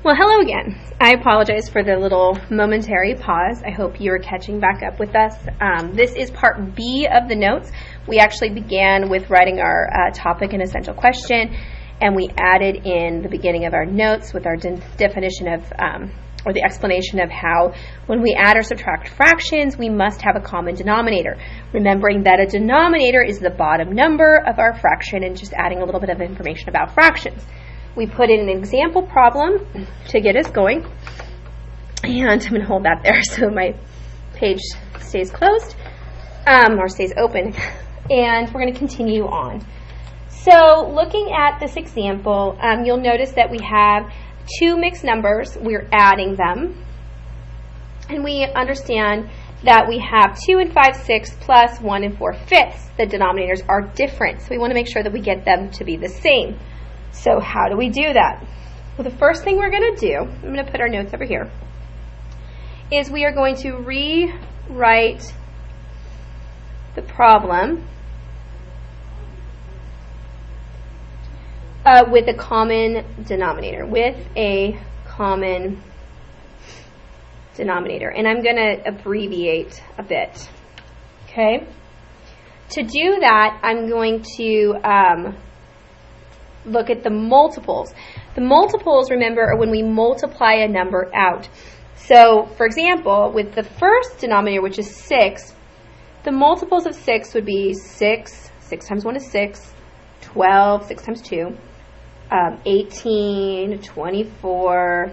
Well, hello again. I apologize for the little momentary pause. I hope you are catching back up with us. This is part B of the notes. We actually began with writing our topic and essential question, and we added in the beginning of our notes with our definition of, or the explanation of how when we add or subtract fractions, we must have a common denominator. Remembering that a denominator is the bottom number of our fraction, and just adding a little bit of information about fractions. We put in an example problem to get us going, and I'm going to hold that there so my page stays closed, or stays open, and we're going to continue on. So looking at this example, you'll notice that we have two mixed numbers. We're adding them, and we understand that we have 2 and 5/6 plus 1 and 4/5. The denominators are different, so we want to make sure that we get them to be the same. So how do we do that? Well, the first thing we're going to do, I'm going to put our notes over here, is we are going to rewrite the problem with a common denominator, and I'm going to abbreviate a bit, okay? To do that, I'm going to look at the multiples. The multiples, remember, are when we multiply a number out. So, for example, with the first denominator, which is 6, the multiples of 6 would be 6, 6 times 1 is 6, 12, 6 times 2, 18, 24,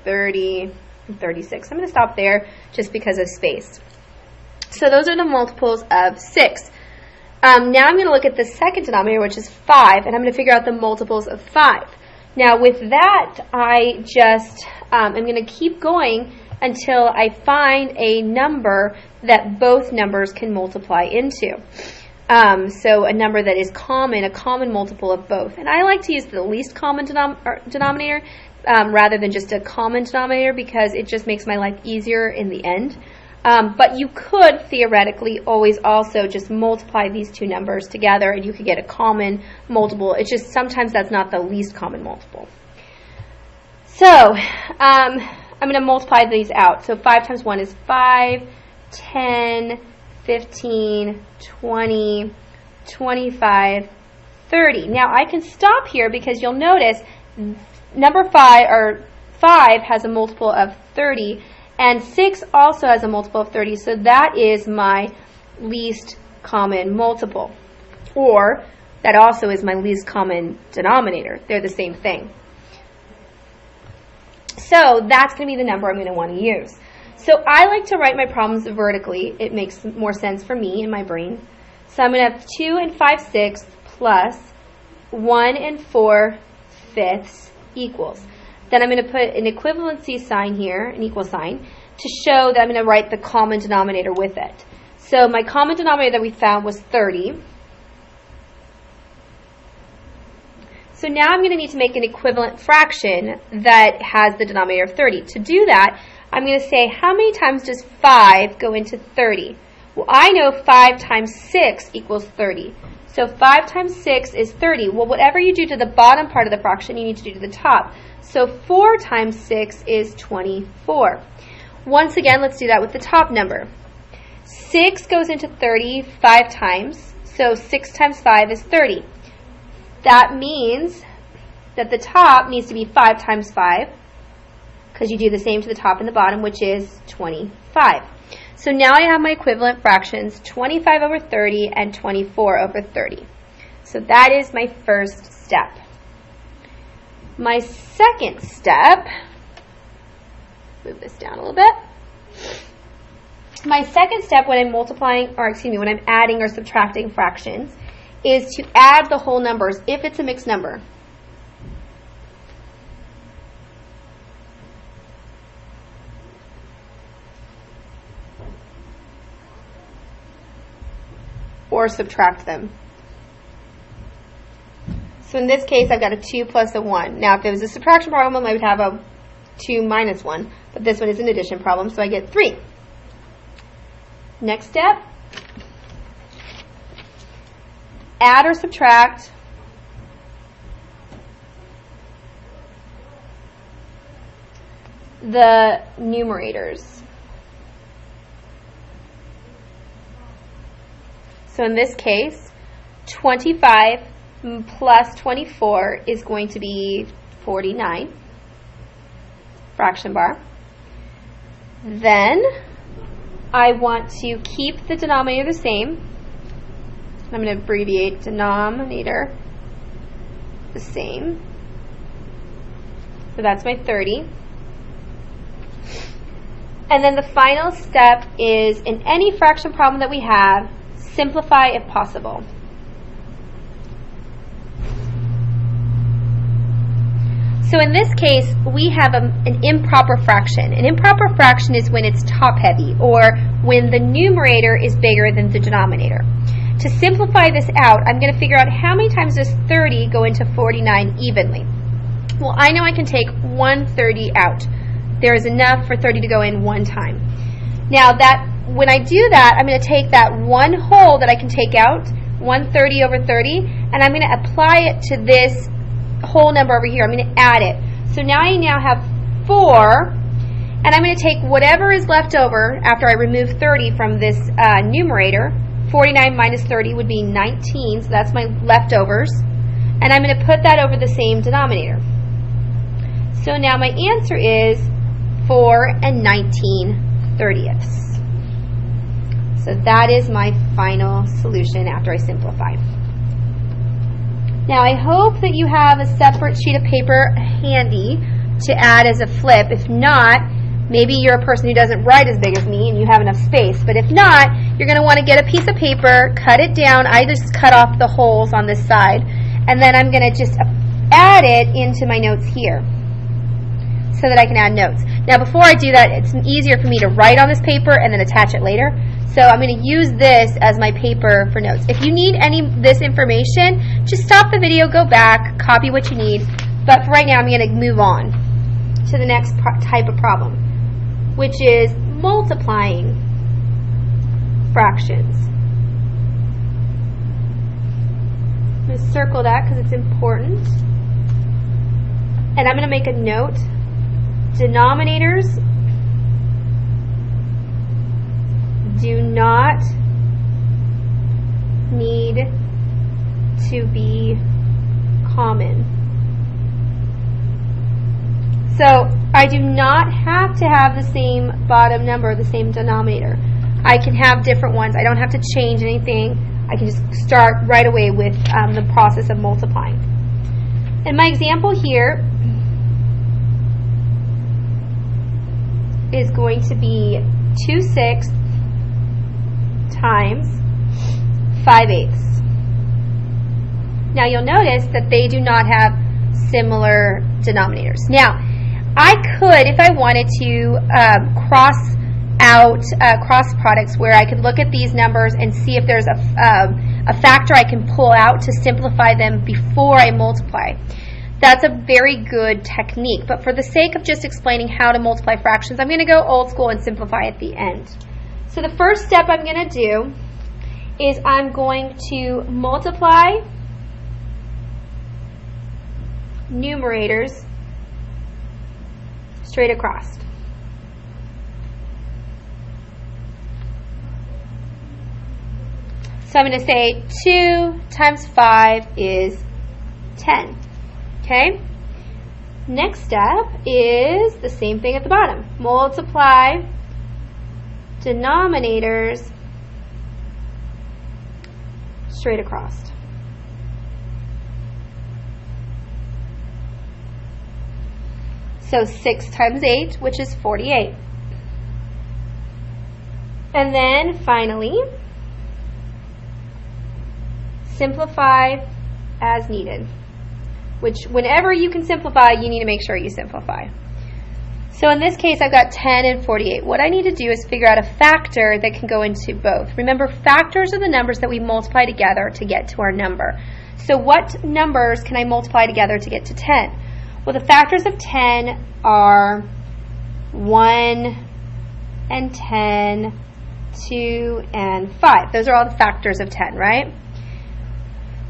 30, and 36. I'm going to stop there just because of space. So those are the multiples of 6. Now I'm going to look at the second denominator, which is 5, and I'm going to figure out the multiples of 5. Now with that, I just am going to keep going until I find a number that both numbers can multiply into. So a number that is common, a common multiple of both. And I like to use the least common denominator rather than just a common denominator, because it just makes my life easier in the end. But you could theoretically always also just multiply these two numbers together and you could get a common multiple. It's just sometimes that's not the least common multiple. So I'm going to multiply these out. So 5 times 1 is 5, 10, 15, 20, 25, 30. Now I can stop here because you'll notice number 5 has a multiple of 30. And 6 also has a multiple of 30, so that is my least common multiple. Or, that also is my least common denominator. They're the same thing. So, that's going to be the number I'm going to want to use. So, I like to write my problems vertically. It makes more sense for me in my brain. So, I'm going to have 2 and 5/6 plus 1 and 4/5 equals. Then I'm going to put an equivalency sign here, an equal sign, to show that I'm going to write the common denominator with it. So my common denominator that we found was 30. So now I'm going to need to make an equivalent fraction that has the denominator of 30. To do that, I'm going to say, how many times does 5 go into 30? Well, I know 5 times 6 equals 30. So 5 times 6 is 30. Well, whatever you do to the bottom part of the fraction, you need to do to the top. So 4 times 6 is 24. Once again, let's do that with the top number. 6 goes into 30 5 times, so 6 times 5 is 30. That means that the top needs to be 5 times 5, because you do the same to the top and the bottom, which is 25. So now I have my equivalent fractions, 25 over 30 and 24 over 30. So that is my first step. My second step, move this down a little bit. My second step when I'm when I'm adding or subtracting fractions is to add the whole numbers if it's a mixed number. Or subtract them. So in this case, I've got a 2 plus a 1. Now, if it was a subtraction problem, I would have a 2 minus 1. But this one is an addition problem, so I get 3. Next step, add or subtract the numerators. So in this case, 25 plus 24 is going to be 49, fraction bar. Then I want to keep the denominator the same. I'm going to abbreviate denominator the same. So that's my 30. And then the final step is, in any fraction problem that we have, simplify if possible. So in this case, we have an improper fraction. An improper fraction is when it's top-heavy, or when the numerator is bigger than the denominator. To simplify this out, I'm going to figure out how many times does 30 go into 49 evenly. Well, I know I can take 130 out. There is enough for 30 to go in one time. Now, when I do that, I'm going to take that one whole that I can take out, 130 over 30, and I'm going to apply it to this whole number over here. I'm going to add it. So now I have 4, and I'm going to take whatever is left over after I remove 30 from this numerator. 49 minus 30 would be 19, so that's my leftovers. And I'm going to put that over the same denominator. So now my answer is 4 and 19/30. So that is my final solution after I simplify. Now I hope that you have a separate sheet of paper handy to add as a flip. If not, maybe you're a person who doesn't write as big as me and you have enough space. But if not, you're going to want to get a piece of paper, cut it down. I just cut off the holes on this side. And then I'm going to just add it into my notes here so that I can add notes. Now before I do that, it's easier for me to write on this paper and then attach it later. So I'm going to use this as my paper for notes. If you need any of this information, just stop the video, go back, copy what you need. But for right now, I'm going to move on to the next type of problem, which is multiplying fractions. I'm going to circle that because it's important. And I'm going to make a note. Denominators do not need to be common. So I do not have to have the same bottom number, the same denominator. I can have different ones. I don't have to change anything. I can just start right away with the process of multiplying. And my example here is going to be 2/6 times 5/8. Now you'll notice that they do not have similar denominators. Now I could, if I wanted to, cross out cross products where I could look at these numbers and see if there's a factor I can pull out to simplify them before I multiply. That's a very good technique, but for the sake of just explaining how to multiply fractions, I'm going to go old school and simplify at the end. So the first step I'm going to do is I'm going to multiply numerators straight across. So I'm going to say 2 times 5 is 10. Okay? Next step is the same thing at the bottom. Multiply denominators straight across. So 6 times 8, which is 48. And then finally, simplify as needed. Which, whenever you can simplify, you need to make sure you simplify. So in this case, I've got 10 and 48. What I need to do is figure out a factor that can go into both. Remember, factors are the numbers that we multiply together to get to our number. So what numbers can I multiply together to get to 10? Well, the factors of 10 are 1 and 10, 2 and 5. Those are all the factors of 10, right?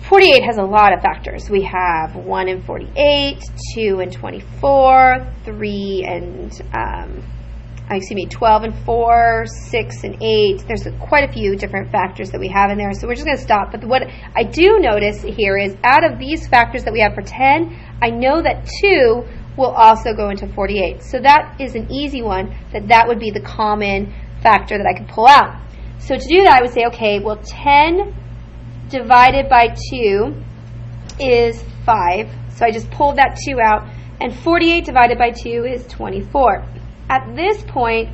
48 has a lot of factors. We have 1 and 48, 2 and 24, 3 and 12 and 4, 6 and 8. There's quite a few different factors that we have in there, so we're just going to stop. But what I do notice here is out of these factors that we have for 10, I know that 2 will also go into 48. So that is an easy one, that would be the common factor that I could pull out. So to do that, I would say, okay, well, 10 divided by 2 is 5. So I just pulled that 2 out. And 48 divided by 2 is 24. At this point,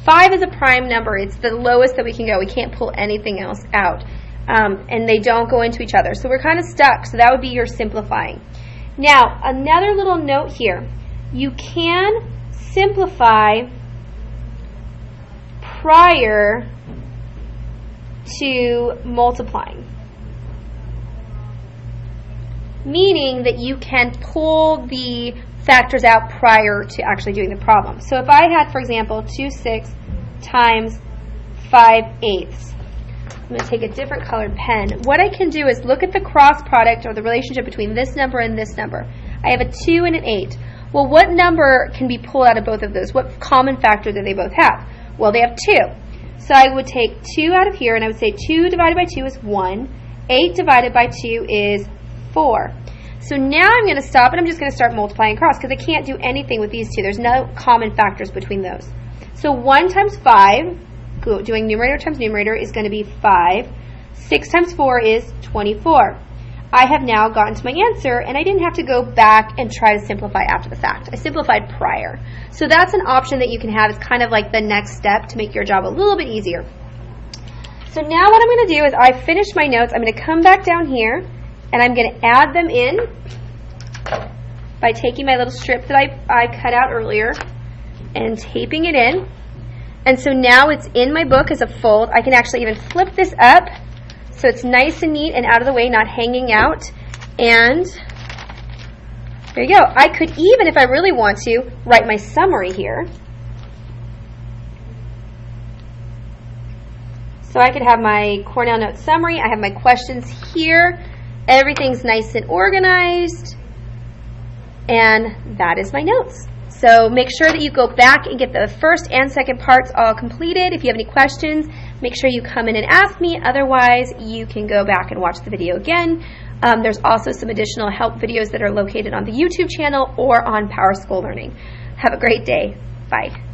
5 is a prime number. It's the lowest that we can go. We can't pull anything else out. And they don't go into each other. So we're kind of stuck. So that would be your simplifying. Now, another little note here. You can simplify prior to multiplying, meaning that you can pull the factors out prior to actually doing the problem. So if I had, for example, 2 6 times 5 eighths, I'm going to take a different colored pen. What I can do is look at the cross product or the relationship between this number and this number. I have a 2 and an 8. Well, what number can be pulled out of both of those? What common factor do they both have? Well, they have 2. So I would take 2 out of here, and I would say 2 divided by 2 is 1. 8 divided by 2 is 4. So now I'm going to stop, and I'm just going to start multiplying across, because I can't do anything with these two. There's no common factors between those. So 1 times 5, doing numerator times numerator, is going to be 5. 6 times 4 is 24. I have now gotten to my answer, and I didn't have to go back and try to simplify after the fact. I simplified prior. So that's an option that you can have. It's kind of like the next step to make your job a little bit easier. So now what I'm going to do is I finished my notes. I'm going to come back down here, and I'm going to add them in by taking my little strip that I cut out earlier and taping it in. And so now it's in my book as a fold. I can actually even flip this up so it's nice and neat and out of the way, not hanging out. And there you go. I could even, if I really want to, write my summary here. So I could have my Cornell Notes summary. I have my questions here. Everything's nice and organized. And that is my notes. So make sure that you go back and get the first and second parts all completed. If you have any questions, make sure you come in and ask me. Otherwise, you can go back and watch the video again. There's also some additional help videos that are located on the YouTube channel or on PowerSchool Learning. Have a great day. Bye.